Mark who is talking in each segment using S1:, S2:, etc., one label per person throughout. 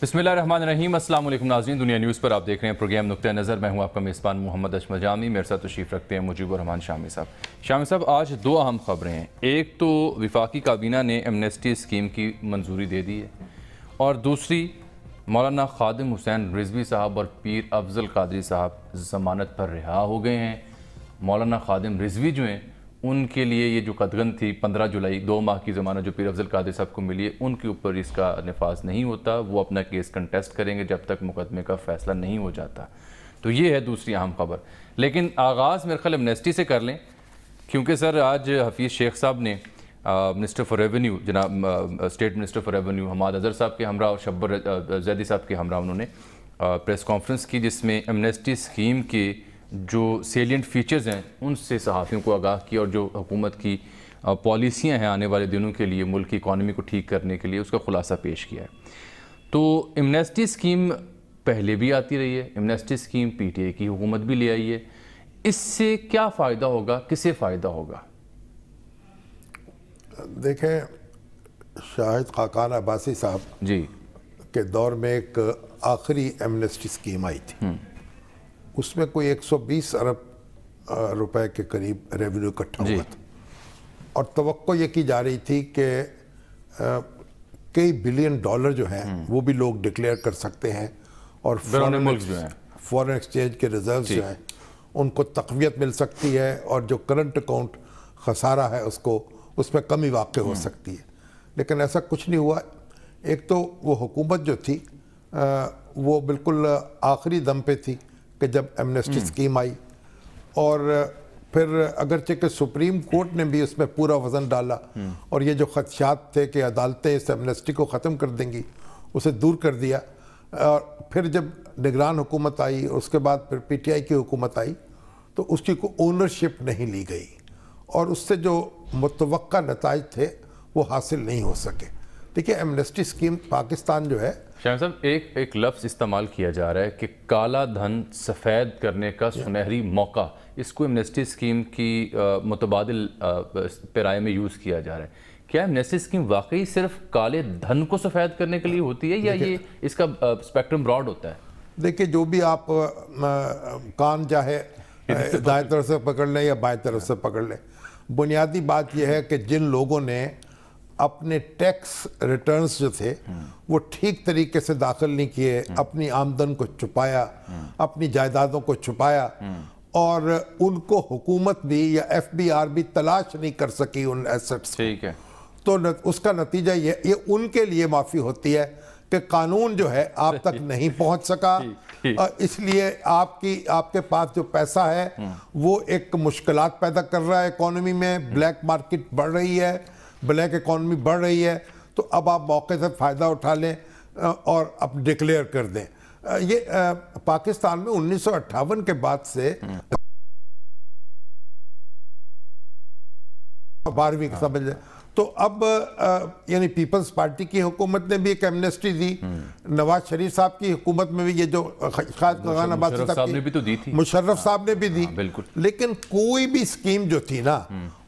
S1: बिस्मिल्लाहिर्रहमानिर्रहीम। अस्सलाम वालेकुम नाज़रीन, दुनिया न्यूज़ पर आप देख रहे हैं प्रोग्राम नुक्ता नज़र। मैं हूं आपका मेज़बान मोहम्मद अशमत जामी। मेरे साथ तशरीफ़ रखते हैं मुजीबुर रहमान शामी साहब। शामी साहब, आज दो अहम खबरें हैं। एक तो वफाकी काबीना ने एमनेस्टी स्कीम की मंजूरी दे दी है, और दूसरी मौलाना खादिम हुसैन रिजवी साहब और पीर अफजल कादरी साहब ज़मानत पर रिहा हो गए हैं। मौलाना खादिम रिजवी जो हैं, उनके लिए ये जो कदगन थी 15 जुलाई 2 माह की ज़मानत जो पीर अफजल कादरी साहब को मिली है, उनके ऊपर इसका नफाज नहीं होता। वो अपना केस कंटेस्ट करेंगे जब तक मुकदमे का फ़ैसला नहीं हो जाता। तो ये है दूसरी अहम खबर। लेकिन आगाज़ मेरे ख्याल एमनेस्टी से कर लें, क्योंकि सर आज हफीज़ शेख साहब ने मिनिस्टर फॉर रेवेन्यू, जनाब state minister for revenue Hammad Azhar साहब के हमरा और शब्बर जैदी साहब के हमरा उन्होंने प्रेस कॉन्फ्रेंस की, जिसमें एमनेस्टी स्कीम के जो सेलिएंट फीचर्स हैं उनसे सहाफ़ियों को आगाह किया, और जो हुकूमत की पॉलिसियाँ हैं आने वाले दिनों के लिए मुल्क की इकॉनमी को ठीक करने के लिए, उसका ख़ुलासा पेश किया है। तो एमनेस्टी स्कीम पहले भी आती रही है, एमनेस्टी स्कीम PTI की हुकूमत भी ले आई है। इससे क्या फ़ायदा होगा, किसे फ़ायदा होगा?
S2: देखें, शाहिद खाकान अब्बासी साहब
S1: जी
S2: के दौर में एक आखिरी एमनेस्टी स्कीम आई थी। उसमें कोई 120 अरब रुपए के करीब रेवेन्यू इकट्ठा हुआ था, और तवक्को ये की जा रही थी कि कई बिलियन डॉलर जो हैं वो भी लोग डिक्लेयर कर सकते हैं, और फॉरेन एक्सचेंज के रिजर्व्स जो हैं उनको तक़वियत मिल सकती है, और जो करंट अकाउंट खसारा है उसको उसमें कमी वाक़ हो सकती है। लेकिन ऐसा कुछ नहीं हुआ। एक तो वो हुकूमत जो थी वो बिल्कुल आखिरी दम पे थी कि जब एमनेस्टी स्कीम आई, और फिर अगरचे कि सुप्रीम कोर्ट ने भी उसमें पूरा वज़न डाला, और ये जो ख़दशात थे कि अदालतें इस एमनेस्टी को ख़त्म कर देंगी, उसे दूर कर दिया। और फिर जब निगरान हुकूमत आई, उसके बाद फिर PTI की हुकूमत आई, तो उसकी कोई ओनरशिप नहीं ली गई, और उससे जो मुतवक्का नताइज थे वो हासिल नहीं हो सके। देखिए, एमनेस्टी स्कीम पाकिस्तान जो है,
S1: शाह साहब, एक लफ्ज़ इस्तेमाल किया जा रहा है कि काला धन सफ़ेद करने का सुनहरी मौका, इसको एमनेस्टी स्कीम की मुतबादिल पैराए में यूज़ किया जा रहा है। क्या एमनेस्टी स्कीम वाकई सिर्फ काले धन को सफ़ेद करने के लिए होती है, या ये इसका स्पेक्ट्रम ब्रॉड होता है?
S2: देखिए, जो भी आप कान चाहे दाएं तरफ से पकड़ लें या बाएं तरफ से पकड़ लें, बुनियादी बात यह है कि जिन लोगों ने अपने टैक्स रिटर्न्स जो थे वो ठीक तरीके से दाखिल नहीं किए, अपनी आमदन को छुपाया, अपनी जायदादों को छुपाया, और उनको हुकूमत भी या FBR भी तलाश नहीं कर सकी उन एसेट्स। ठीक है, तो उसका नतीजा ये उनके लिए माफ़ी होती है कि कानून जो है आप तक नहीं पहुंच सका, इसलिए आपके पास जो पैसा है वो एक मुश्किलात पैदा कर रहा है इकॉनमी में। ब्लैक मार्केट बढ़ रही है, ब्लैक इकॉनमी बढ़ रही है, तो अब आप मौके से फ़ायदा उठा लें और अब डिक्लेयर कर दें। ये पाकिस्तान में 1958 के बाद से 12वीं समझ लें, तो अब यानी पीपल्स पार्टी की हुकूमत ने भी एक एमनेस्टी दी, नवाज शरीफ साहब की हुकूमत में भी ये जो मुशर्रफ साहब ने भी तो दी थी, मुशर्रफ साहब ने भी दी। बिल्कुल। लेकिन कोई भी स्कीम जो थी ना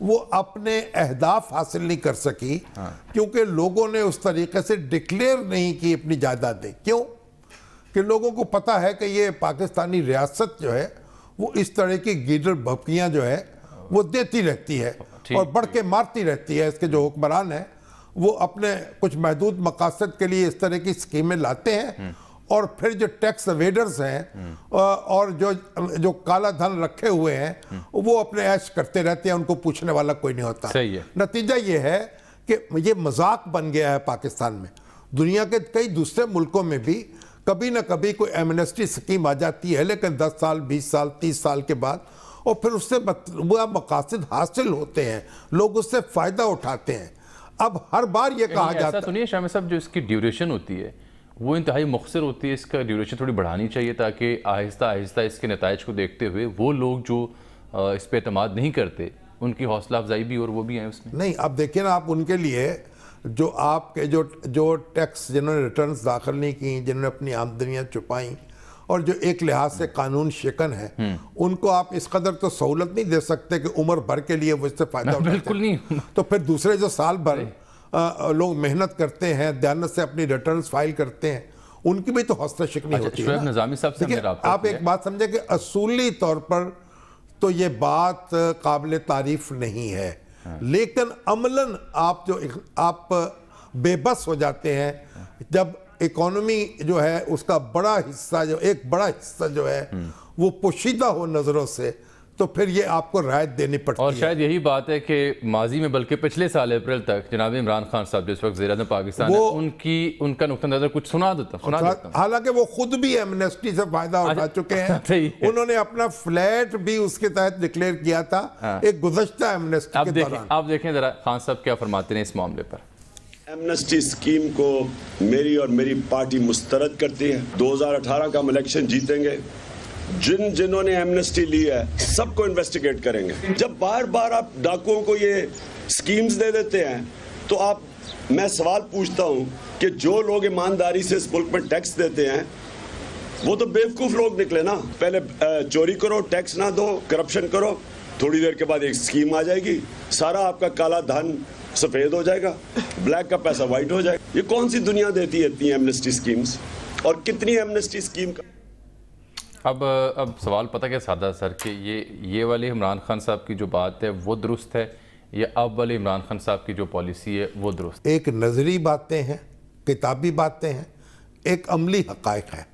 S2: वो अपने अहदाफ हासिल नहीं कर सकी, क्योंकि लोगों ने उस तरीके से डिक्लेयर नहीं की अपनी जायदादें। क्यों? कि लोगों को पता है कि ये पाकिस्तानी रियासत जो है वो इस तरह की गीदड़ भपकियाँ जो है वो देती रहती है और बढ़ के मारती रहती है। इसके जो हुक्मरान हैं वो अपने कुछ महदूद मकासद के लिए इस तरह की स्कीमें लाते हैं, और फिर जो टैक्स अवेडर्स हैं और जो काला धन रखे हुए हैं वो अपने ऐश करते रहते हैं, उनको पूछने वाला कोई नहीं होता। सही है। नतीजा ये है कि ये मजाक बन गया है पाकिस्तान में। दुनिया के कई दूसरे मुल्कों में भी कभी ना कभी कोई एमनेस्टी स्कीम आ जाती है, लेकिन 10 साल 20 साल 30 साल के बाद, और फिर उससे मकासद हासिल होते हैं, लोग उससे फ़ायदा उठाते हैं। अब हर बार ये कहा जाता है,
S1: ऐसा तो नहीं है शाह साहब, जो इसकी ड्यूरेशन होती है वो इंतहाई मुख्तसर होती है, इसका ड्यूरेशन थोड़ी बढ़ानी चाहिए, ताकि आहिस्ता आहिस्ता इसके नताइज को देखते हुए वो लोग जो इस पर एतमाद नहीं करते उनकी हौसला अफजाई भी और वो भी हैं उसमें।
S2: नहीं, अब देखिए ना, आप उनके लिए जो आपके जो टैक्स जिन्होंने रिटर्न्स दाखिल नहीं की, जिन्होंने अपनी आमदनियाँ छुपाई, और जो एक लिहाज से कानून शिकन है, उनको आप इस कदर तो सहूलत नहीं दे सकते कि उम्र भर के लिए वो इससे फ़ायदा उठाते।
S1: बिल्कुल नहीं।
S2: तो फिर दूसरे जो साल भर लोग मेहनत करते हैं, दयानत से अपनी रिटर्न्स फाइल करते हैं, उनकी भी तो हौसला शिकनी होती है।
S1: शोएब निज़ामी साहब से हमने रब्ता
S2: आप एक बात समझे कि असूली तौर पर तो ये बात काबिल तारीफ नहीं है, लेकिन अमलन आप बेबस हो जाते हैं जब इकोनॉमी जो है उसका एक बड़ा हिस्सा जो है वो पोशीदा हो नज़रों से, तो फिर ये आपको राहत देनी पड़ती है।
S1: और शायद यही बात है कि माजी में बल्कि पिछले साल अप्रैल तक जनाब इमरान खान साहब जिस वक्त वज़ीर-ए-आज़म पाकिस्तान है, उनका नुक्ता नज़र कुछ सुना देता।
S2: हालांकि वो खुद भी एमनेस्टी से फायदा उठा चुके हैं। उन्होंने अपना फ्लैट भी उसके तहत डिक्लेयर किया था एक गुज़श्ता एमनेस्टी के दौरान।
S1: आप देखें जरा खान साहब क्या फरमाते हैं इस मामले पर।
S3: एमनेस्टी स्कीम को मेरी और मेरी पार्टी मुस्तरद करती है। 2018 का हम इलेक्शन जीतेंगे, जिन्होंने एमनेस्टी ली है सबको इन्वेस्टिगेट करेंगे। जब बार बार आप डाकुओं को ये स्कीम्स दे देते हैं तो मैं सवाल पूछता हूं कि जो लोग ईमानदारी से इस मुल्क में टैक्स देते हैं वो तो बेवकूफ लोग निकले ना। पहले चोरी करो, टैक्स ना दो, करप्शन करो, थोड़ी देर के बाद एक स्कीम आ जाएगी, सारा आपका काला धन सफेद हो जाएगा, ब्लैक का पैसा व्हाइट हो जाएगा। ये कौन सी दुनिया देती है इतनी एमनेस्टी स्कीम्स, और कितनी एमनेस्टी स्कीम का।
S1: अब सवाल पता क्या सादा सर कि ये वाले इमरान खान साहब की जो बात है वो दुरुस्त है या अब वाले इमरान खान साहब की जो पॉलिसी है वो दुरुस्त? एक
S2: नजरी बातें हैं, किताबी बातें हैं, एक अमली हकायक है।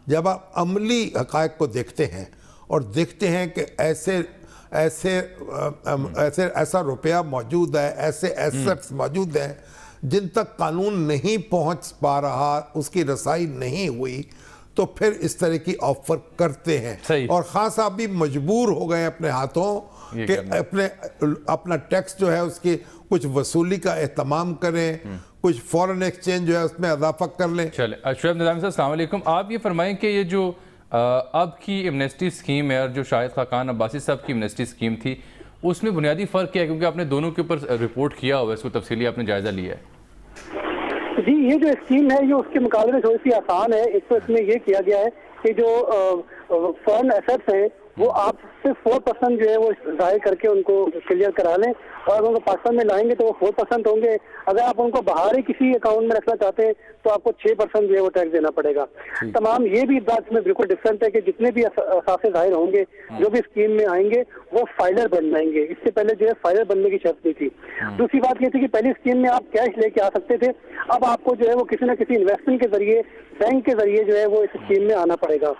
S2: जब आप अमली हकायक को देखते हैं और देखते हैं कि ऐसा रुपया मौजूद है, ऐसे एसेट्स मौजूद हैं जिन तक कानून नहीं पहुंच पा रहा, उसकी रसाई नहीं हुई, तो फिर इस तरह की ऑफर करते हैं। और खान साहब भी मजबूर हो गए अपने हाथों कि अपना टैक्स जो है उसकी कुछ वसूली का एहतमाम करें, कुछ फॉरेन एक्सचेंज जो है उसमें इजाफा कर लें।
S1: चले शोएब निज़ामी साहब अस्सलाम वालेकुम। आप ये फरमाएं कि ये जो अब की एमनेस्टी स्कीम है और जो शाहिद खाकान अब्बासी साहब की एमनेस्टी स्कीम थी उसमें बुनियादी फ़र्क क्या है, क्योंकि आपने दोनों के ऊपर रिपोर्ट किया हुआ है, इसको तफसीली आपने जायज़ा लिया है?
S4: जी, ये जो स्कीम है ये उसके मुकाबले में थोड़ी सी आसान है। एक तो इसमें ये किया गया है कि जो फॉरेन एसेट्स हैं वो आप सिर्फ 4% जो है वो जाहिर करके उनको क्लियर करा लें, और उनको पाकिस्तान में लाएंगे तो वो 4% होंगे। अगर आप उनको बाहर ही किसी अकाउंट में रखना चाहते हैं तो आपको 6% जो है वो टैक्स देना पड़ेगा। तमाम ये भी बात में बिल्कुल डिफरेंट है कि जितने भी असासे जाहिर होंगे जो भी स्कीम में आएंगे वो फाइलर बन जाएंगे। इससे पहले जो है फाइलर बनने की शर्त नहीं थी। दूसरी बात ये थी कि पहली स्कीम में आप कैश लेके आ सकते थे, अब आपको जो है वो किसी न किसी इन्वेस्टमेंट के जरिए, बैंक के जरिए जो है वो इस स्कीम में आना पड़ेगा।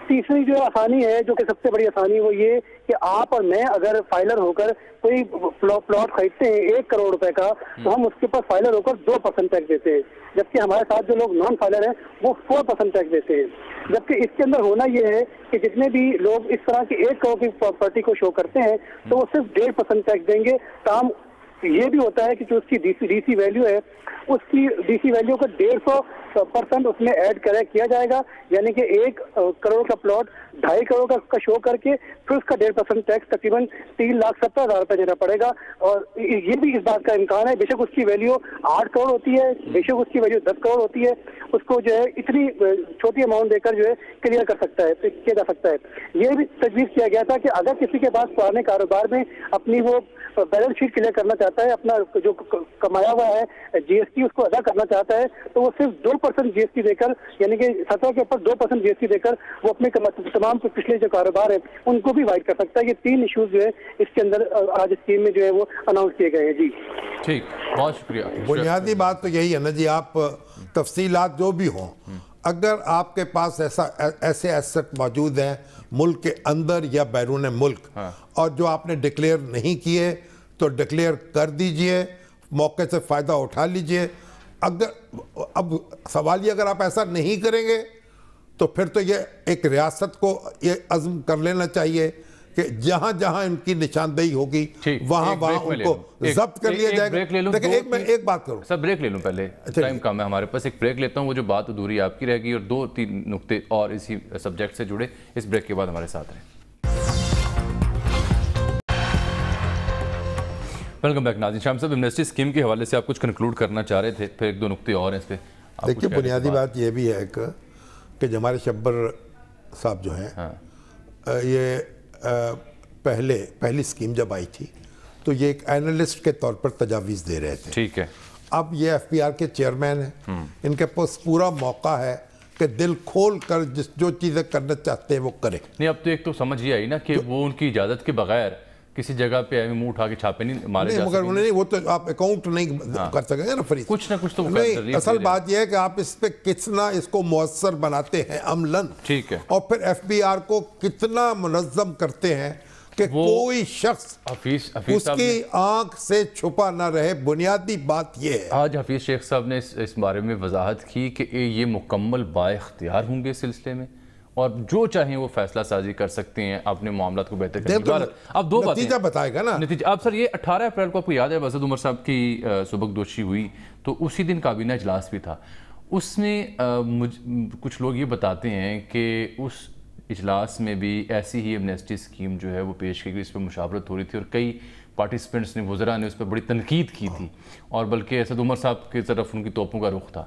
S4: तीसरी जो आसानी है, जो कि सबसे बड़ी आसानी, वो ये कि आप और मैं अगर फाइलर होकर कोई प्लॉट खरीदते हैं 1 करोड़ रुपए का, तो हम उसके ऊपर फाइलर होकर 2% टैक्स देते हैं, जबकि हमारे साथ जो लोग नॉन फाइलर हैं वो 4% टैक्स देते हैं। जबकि इसके अंदर होना ये है कि जितने भी लोग इस तरह की 1 करोड़ की प्रॉपर्टी को शो करते हैं तो वो सिर्फ 1.5% टैक्स देंगे। काम ये भी होता है कि जो उसकी डीसी वैल्यू है उसकी डीसी वैल्यू का 150% उसमें ऐड किया जाएगा, यानी कि 1 करोड़ का प्लॉट 2.5 करोड़ का शो करके फिर उसका 1.5% टैक्स तकरीबन 3,70,000 रुपये देना पड़ेगा। और ये भी इस बात का इम्कान है, बेशक उसकी वैल्यू 8 करोड़ होती है, बेशक उसकी वैल्यू 10 करोड़ होती है, उसको जो है इतनी छोटी अमाउंट देकर जो है क्लियर किया जा सकता है। ये भी तजवीज़ किया गया था कि अगर किसी के पास पुराने कारोबार में अपनी वो बैलेंस शीट क्लियर करना चाहता है, अपना जो कमाया हुआ है जीएसटी उसको अदा करना चाहता है, तो वो सिर्फ 2% जीएसटी देकर, यानी कि 17 के ऊपर 2% जीएसटी देकर वो अपने तमाम पिछले जो कारोबार है उनको भी वाइड कर सकता है। ये 3 इश्यूज जो है इसके अंदर आज स्कीम में जो है वो अनाउंस किए गए हैं। जी
S1: ठीक, बहुत शुक्रिया।
S2: बुनियादी बात तो यही है ना जी, आप तफसीलात जो भी हों, अगर आपके पास ऐसे एसेट मौजूद हैं मुल्क के अंदर या बैरून मुल्क, और जो आपने डिक्लेयर नहीं किए तो डिक्लेयर कर दीजिए, मौके से फ़ायदा उठा लीजिए। अब सवाल ये, अगर आप ऐसा नहीं करेंगे तो फिर तो ये एक रियासत को ये अज़्म कर लेना चाहिए कि जहां जहां इनकी निशानदेही होगी वहां उनको जब्त कर लिया जाएगा। देखिए मैं एक बात करूं
S1: सर, ब्रेक ले लूं पहले, टाइम कम है हमारे पास, एक ब्रेक लेता हूं। वो जो बात अधूरी आपकी रहेगी और 2-3 नुक्ते और इसी सब्जेक्ट से जुड़े, इस ब्रेक के बाद हमारे साथ रहें। वेलकम बैक नाज़रीन। शाम साहब, एमनेस्टी स्कीम के हवाले से आप कुछ कंक्लूड करना चाह रहे थे, फिर 1-2 नुक्ते और हैं इस पर।
S2: देखिए बुनियादी बात ये भी है कि जमाल शब्बर साहब जो हैं, ये पहली स्कीम जब आई थी तो ये एक एनालिस्ट के तौर पर तजावीज़ दे रहे थे।
S1: ठीक है।
S2: अब ये FPR के चेयरमैन हैं, इनके पास पूरा मौका है کہ دل کھول کر جو چیزیں کرنا چاہتے ہیں وہ کریں.
S1: نہیں اب تو ایک تو سمجھ یہ آئی نا کہ وہ ان کی اجازت کے بغیر کسی جگہ پہ منہ اٹھا کے چھاپے نہیں مارے جا
S2: مگر انہیں نہیں, وہ تو آپ اکاؤنٹ نہیں کر سکیں گے نا فرید.
S1: کچھ نہ کچھ تو
S2: نہیں, اصل بات یہ ہے کہ آپ اس پہ کتنا اس کو مؤثر بناتے ہیں عملاً,
S1: ٹھیک ہے,
S2: اور پھر ایف بی آر کو کتنا منظم کرتے ہیں کہ کوئی شخص اس کی آنکھ سے چھپا نہ رہے. بنیادی بات یہ ہے.
S1: آج حفیظ شیخ صاحب نے اس بارے میں وضاحت کی کہ یہ مکمل بااختیار ہوں گے اس سلسلے میں, اور جو چاہیں وہ فیصلہ سازی کر سکتے ہیں اپنے معاملات کو بہتر کرنے کی. اب دو باتیں,
S2: نتیجہ بتائے گا نا
S1: نتیجہ. اب سر یہ 18 اپریل کو آپ کو یاد ہے اسد عمر صاحب کی سبکدوشی ہوئی, تو اسی دن کابینہ اجلاس بھی تھا. اس میں کچھ لوگ یہ بتاتے ہیں کہ اس اجلاس میں بھی ایسی ہی ایمنیسٹی اسکیم جو ہے وہ پیش کی گئی, اس پہ مشاورت ہو رہی تھی, اور کئی پارٹیسپینٹس نے, وزراء نے اس پہ بڑی تنقید کی تھی, اور بلکہ اسد عمر صاحب کی طرف ان کی توپوں کا رخ تھا.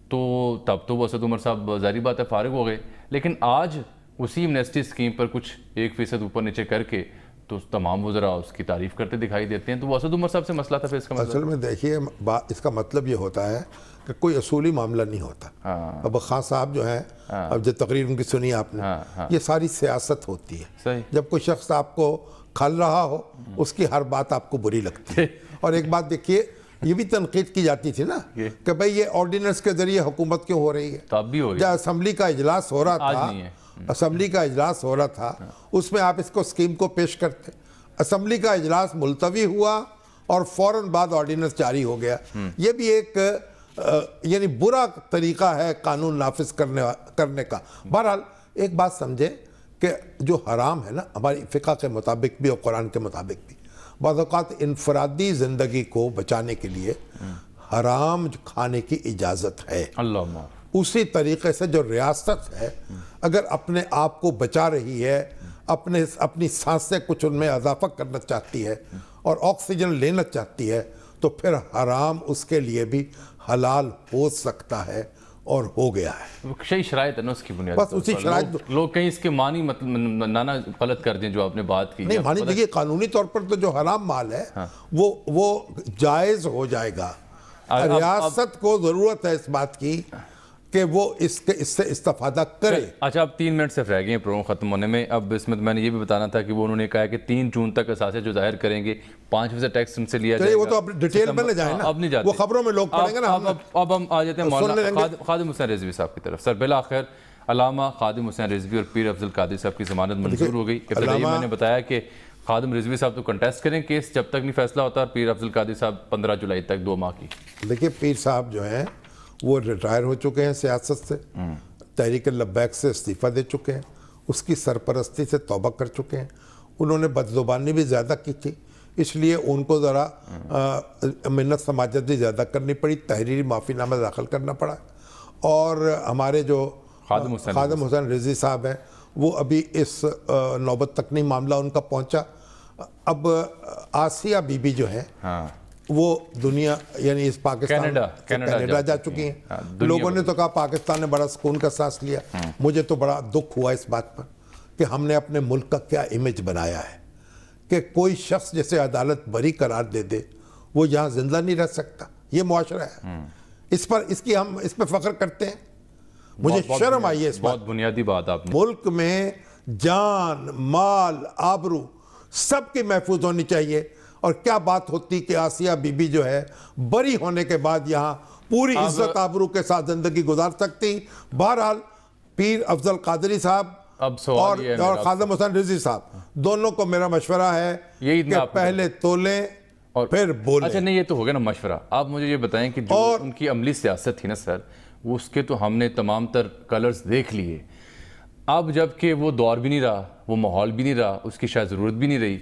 S1: تو تب تو وہ اسد عمر صاحب ظاہری بات ہے فارغ ہو گئے, لیکن آج اسی ایمنیسٹی اسکیم پر کچھ 1% اوپر نیچے کر کے تو تمام وزراء اس کی تعریف کرتے دکھائی دیتے ہیں. تو وہ اسد عمر صاحب سے مسئلہ تھا. پھر اس کا
S2: اصل میں دیکھیے اس کا مطلب یہ ہوتا ہے کہ کوئی اصولی معاملہ نہیں ہوتا. اب خان صاحب جو ہیں, اب جو تقریر ان کی سنی آپ نے, یہ ساری سیاست ہوتی ہے. جب کوئی شخص آپ کو کھل رہا ہو اس کی ہر بات آپ کو بری لگتی ہے. اور ایک بات دیکھیے, یہ بھی تنقید کی جاتی تھی نا کہ بھئی یہ آرڈیننس کے ذریعے حکومت کیوں ہو رہی ہے.
S1: تب بھی ہو رہی ہے.
S2: جب اسمبلی کا اجلاس ہو رہا تھا, اس میں آپ اس کو اسکیم کو پیش کرتے. اسمبلی کا اجلاس ملتوی ہوا اور فوراً بعد آرڈیننس جاری ہو گیا. یہ بھی ایک یعنی برا طریقہ ہے قانون نافذ کرنے کا. بہرحال ایک بات سمجھے کہ جو حرام ہے نا, ہماری فقہ کے مطابق بھی اور قرآن کے مطابق بھی, بعض اوقات انفرادی زندگی کو بچانے کے لیے حرام کھانے کی اجازت ہے. اسی طریقے سے جو ریاست ہے اگر اپنے آپ کو بچا رہی ہے, اپنی سانسیں کچھ ان میں اضافہ کرنا چاہتی ہے اور آکسیجن لینا چاہتی ہے, تو پھر حرام اس کے لیے بھی حلال ہو سکتا ہے اور ہو گیا ہے.
S1: صحیح شرائط ہے نا اس کی بنیاد.
S2: بس اسی شرائط.
S1: لوگ کہیں اس کے معنی نانا غلط کر دیں جو آپ نے بات کی.
S2: نہیں معنی دیکھیے, قانونی طور پر تو جو حرام مال ہے وہ جائز ہو جائے گا. ریاست کو ضرورت ہے اس بات کی کہ وہ اس سے استفادہ کرے.
S1: اچھا, اب 3 منٹ صرف رہ گئے ہیں پروگرام ختم ہونے میں. اب اس میں نے یہ بھی بتانا تھا کہ وہ انہوں نے کہا کہ 3 جون تک اثاثے جو ظاہر کریں گے 5% ٹیکس ان سے لیا جائے گا.
S2: وہ تو اب ڈیٹیل میں نہ جائیں نا,
S1: اب نہیں جاتے,
S2: وہ خبروں میں لوگ پڑھیں گے نا.
S1: اب ہم آ جاتے ہیں مولانا خادم حسین رضوی صاحب کی طرف. سر بالآخر علامہ خادم حسین رضوی اور پیر افضل قادری صاحب کی ضمانت منظور ہو گئی. میں نے بتایا کہ خادم رضوی صاحب تو کنٹیسٹ کریں کیس جب تک نہیں فیصلہ ہوتا, اور پیر افضل قادری صاحب 15 جولائی تک 2 ماہ کی.
S2: دیکھیے پیر صاحب جو ہیں وہ ریٹائر ہو چکے ہیں سیاست سے, تحریک لبیک سے استعفیٰ دے چکے ہیں, اس کی سرپرستی سے توبہ کر چکے ہیں. انہوں نے بدزبانی بھی زیادہ کی تھی, اس لیے ان کو ذرا منت سماجت بھی زیادہ کرنی پڑی, تحریری معافی نامہ داخل کرنا پڑا. اور ہمارے جو خادم حسین رضوی صاحب ہیں وہ ابھی اس نوبت تک نہیں معاملہ ان کا پہنچا. اب آسیہ بی بی جو ہیں وہ دنیا یعنی اس پاکستان کینیڈا جا چکی ہیں. لوگوں نے تو کہا پاکستان نے بڑا سکون کا سانس لیا. مجھے تو بڑا دکھ ہوا اس بات پر کہ ہم نے اپنے ملک کا کیا امیج بنایا ہے کہ کوئی شخص جسے عدالت بری قرار دے دے وہ یہاں زندہ نہیں رہ سکتا. یہ معاشرہ ہے, ہم اس پہ فخر کرتے ہیں. مجھے شرم آئی ہے اس بات.
S1: بہت بنیادی بات آپ نے.
S2: ملک میں جان, مال, آبرو سب کی محفوظ ہونی چاہیے. اور کیا بات ہوتی کہ آسیہ بی بی جو ہے بری ہونے کے بعد یہاں پوری عزت آبرو کے ساتھ زندگی گزار سکتی. بہرحال پیر افضل قادری صاحب اور خادم حسین رضوی صاحب دونوں کو میرا مشورہ ہے کہ پہلے تولیں اور پھر بولیں.
S1: اچھا نہیں, یہ تو ہو گیا نا مشورہ. آپ مجھے یہ بتائیں کہ جو ان کی عملی سیاست تھی نا سر, وہ اس کے تو ہم نے تمام تر کلرز دیکھ لیے. اب جب کہ وہ دور بھی نہیں رہا, وہ ماحول بھی نہیں رہا, اس کی شاید ضرورت بھی نہیں رہی,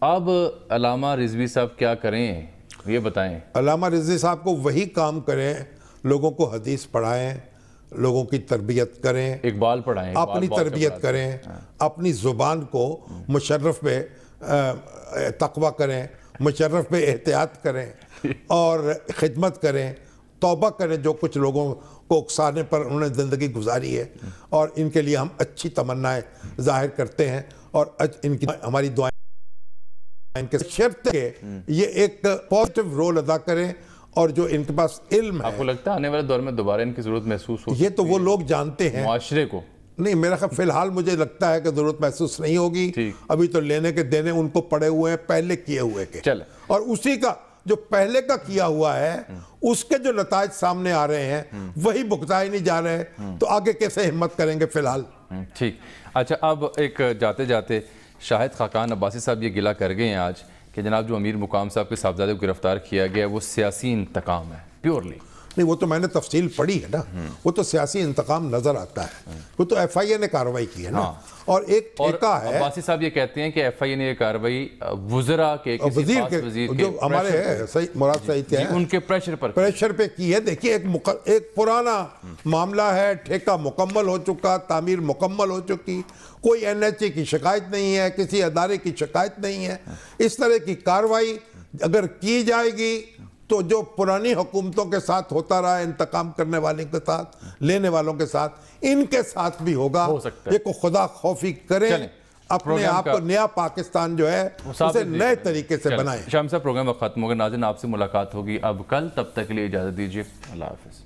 S1: اب علامہ رضوی صاحب کیا کریں یہ بتائیں.
S2: علامہ رضوی صاحب کو وہی کام کریں, لوگوں کو حدیث پڑھائیں, لوگوں کی تربیت کریں,
S1: اقبال پڑھائیں,
S2: اپنی تربیت کریں, اپنی زبان کو مشرف پہ تقوی کریں, مشرف پہ احتیاط کریں اور خدمت کریں, توبہ کریں جو کچھ لوگوں کو اکسانے پر انہوں نے زندگی گزاری ہے. اور ان کے لیے ہم اچھی تمنائیں ظاہر کرتے ہیں اور ان کی ہماری دعائیں ان کے شرط کہ یہ ایک پازیٹیو رول ادا کریں اور جو ان کے پاس علم ہے.
S1: آپ کو لگتا ہے آنے والے دور میں دوبارہ ان کی ضرورت محسوس ہو؟
S2: یہ تو وہ لوگ جانتے ہیں
S1: معاشرے کو.
S2: نہیں میرا خیال فی الحال مجھے لگتا ہے کہ ضرورت محسوس نہیں ہوگی. ابھی تو لینے کے دینے ان کو پڑے ہوئے ہیں پہلے کیے ہوئے کے, اور اسی کا جو پہلے کا کیا ہوا ہے اس کے جو نتائج سامنے آ رہے ہیں وہی بھگتائے نہیں جا رہے ہیں, تو آگے کیسے ہمت کریں گے فی الحال.
S1: ٹھیک. اچھا اب ایک جاتے جاتے شاہد خاقان عباسی صاحب یہ گلہ کر گئے ہیں آج کہ جناب جو امیر مقام صاحب کے صاحبزادے کو گرفتار کیا گیا وہ سیاسی انتقام ہے پیورلی.
S2: نہیں وہ تو میں نے تفصیل پڑھی ہے نا, وہ تو سیاسی انتقام نظر آتا ہے, وہ تو ایف آئی اے نے کارروائی کی ہے نا. اور ایک ٹھیکہ ہے,
S1: عباسی صاحب یہ کہتے ہیں کہ ایف آئی اے نے یہ کارروائی وزراء کے کسی خاص وزیر کے
S2: جو ہمارے مراد سعید کے ہیں
S1: ان کے پریشر
S2: پہ کی ہے. دیکھیے ایک پرانا معاملہ ہے, ٹھیکہ مکمل ہو چکا, تعمیر مکمل ہو چکی, کوئی این ایچ اے کی شکایت نہیں ہے, کسی ادارے کی شکایت نہیں ہے. اس طرح کی کارروائی اگر کی جائے گی تو جو پرانی حکومتوں کے ساتھ ہوتا رہا انتقام کرنے والوں کے ساتھ, لینے والوں کے ساتھ, ان کے ساتھ بھی ہوگا. یہ کو خدا خوفی کریں, اپنے آپ کو نیا پاکستان جو ہے اسے نئے طریقے سے بنائیں.
S1: شام صاحب پروگرام ختم ہوگا. ناظرین آپ سے ملاقات ہوگی اب کل, تب تک کے لیے اجازت دیجیے. اللہ حافظ.